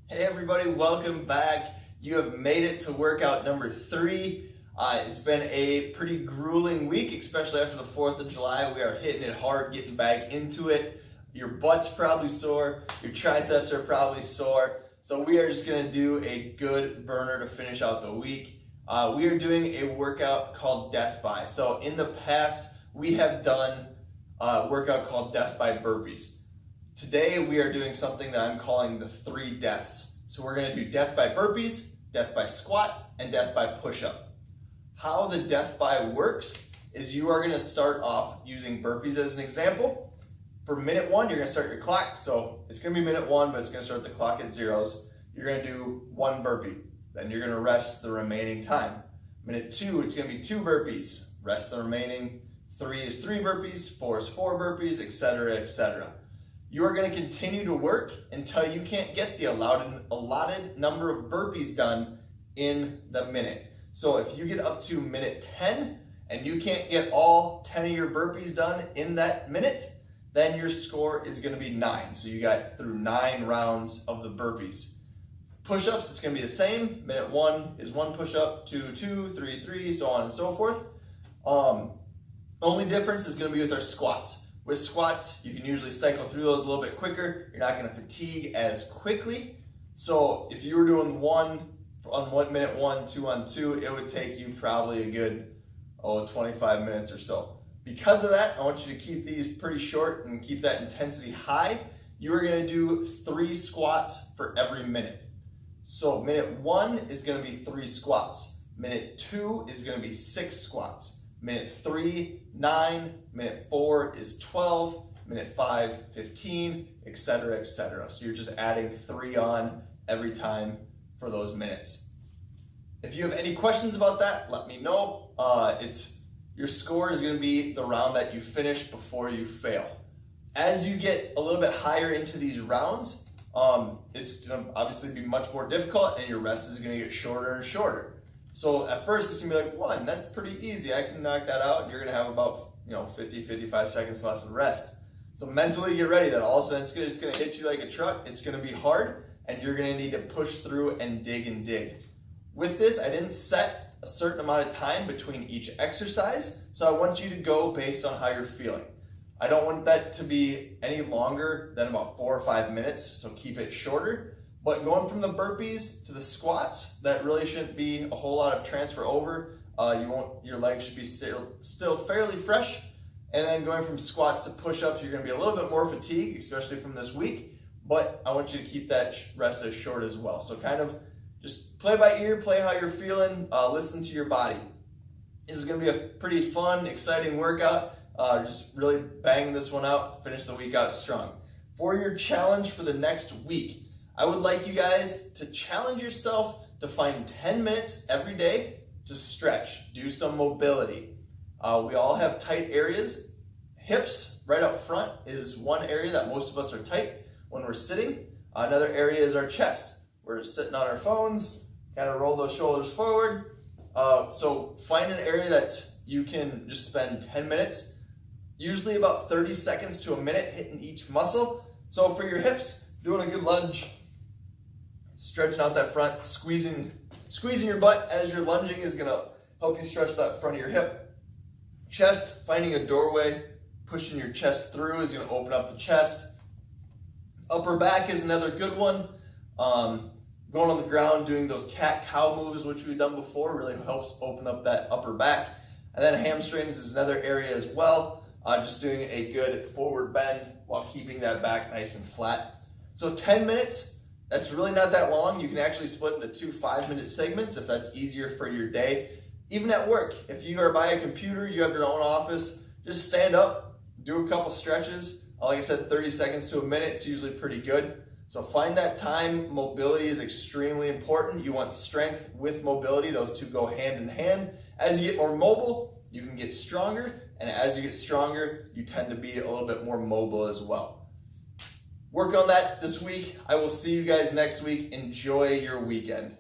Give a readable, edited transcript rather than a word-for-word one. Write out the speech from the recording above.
Hey everybody, welcome back. You have made it to workout number 3. It's been a pretty grueling week, especially after the 4th of July. We are hitting it hard, getting back into it. Your butt's probably sore, your triceps are probably sore. So we are just gonna do a good burner to finish out the week. We are doing a workout called Death By. So in the past, we have done a workout called Death By Burpees. Today we are doing something that I'm calling the 3 deaths. So we're gonna do death by burpees, death by squat, and death by push-up. How the death by works is you are gonna start off using burpees as an example. For minute 1, you're gonna start your clock. So it's gonna be minute 1, but it's gonna start the clock at zeros. You're gonna do 1 burpee. Then you're gonna rest the remaining time. Minute 2, it's gonna be 2 burpees. Rest the remaining. 3 is 3 burpees, 4 is 4 burpees, etc., etc. You are going to continue to work until you can't get the allotted number of burpees done in the minute. So if you get up to minute 10 and you can't get all 10 of your burpees done in that minute, then your score is going to be 9. So you got through 9 rounds of the burpees. Push-ups, it's going to be the same. Minute 1 is 1 push-up, 2, 2, 3, 3, so on and so forth. Only difference is going to be with our squats. With squats, you can usually cycle through those a little bit quicker. You're not going to fatigue as quickly. So if you were doing 1 on minute 1, 2 on 2, it would take you probably a good 25 minutes or so. Because of that, I want you to keep these pretty short and keep that intensity high. You are going to do 3 squats for every minute. So minute 1 is going to be 3 squats. Minute 2 is going to be 6 squats. Minute 3, 9, minute 4 is 12, minute 5, 15, etc., etc. So you're just adding 3 on every time for those minutes. If you have any questions about that, let me know. Your score is going to be the round that you finish before you fail. As you get a little bit higher into these rounds, it's going to obviously be much more difficult and your rest is going to get shorter and shorter. So at first it's gonna be like 1, that's pretty easy. I can knock that out and you're gonna have about 50, 55 seconds left of rest. So mentally get ready that all of a sudden it's just gonna hit you like a truck. It's gonna be hard and you're gonna need to push through and dig and dig. With this, I didn't set a certain amount of time between each exercise, so I want you to go based on how you're feeling. I don't want that to be any longer than about 4 or 5 minutes, so keep it shorter. But going from the burpees to the squats, that really shouldn't be a whole lot of transfer over. Your legs should be still fairly fresh. And then going from squats to push-ups, you're gonna be a little bit more fatigued, especially from this week. But I want you to keep that rest as short as well. So kind of just play by ear, play how you're feeling, listen to your body. This is gonna be a pretty fun, exciting workout. Just really bang this one out, finish the week out strong. For your challenge for the next week, I would like you guys to challenge yourself to find 10 minutes every day to stretch, do some mobility. We all have tight areas. Hips right up front is one area that most of us are tight when we're sitting. Another area is our chest. We're sitting on our phones, kind of roll those shoulders forward. So find an area that you can just spend 10 minutes, usually about 30 seconds to a minute hitting each muscle. So for your hips, doing a good lunge, stretching out that front, squeezing your butt as you're lunging is gonna help you stretch that front of your hip. Chest, finding a doorway, pushing your chest through is gonna open up the chest. Upper back is another good one. Going on the ground, doing those cat-cow moves, which we've done before, really helps open up that upper back. And then hamstrings is another area as well. Just doing a good forward bend while keeping that back nice and flat. So 10 minutes, that's really not that long. You can actually split into 2 5-minute segments if that's easier for your day. Even at work, if you are by a computer, you have your own office, just stand up, do a couple stretches. Like I said, 30 seconds to a minute is usually pretty good. So find that time. Mobility is extremely important. You want strength with mobility. Those two go hand in hand. As you get more mobile, you can get stronger. And as you get stronger, you tend to be a little bit more mobile as well. Work on that this week. I will see you guys next week. Enjoy your weekend.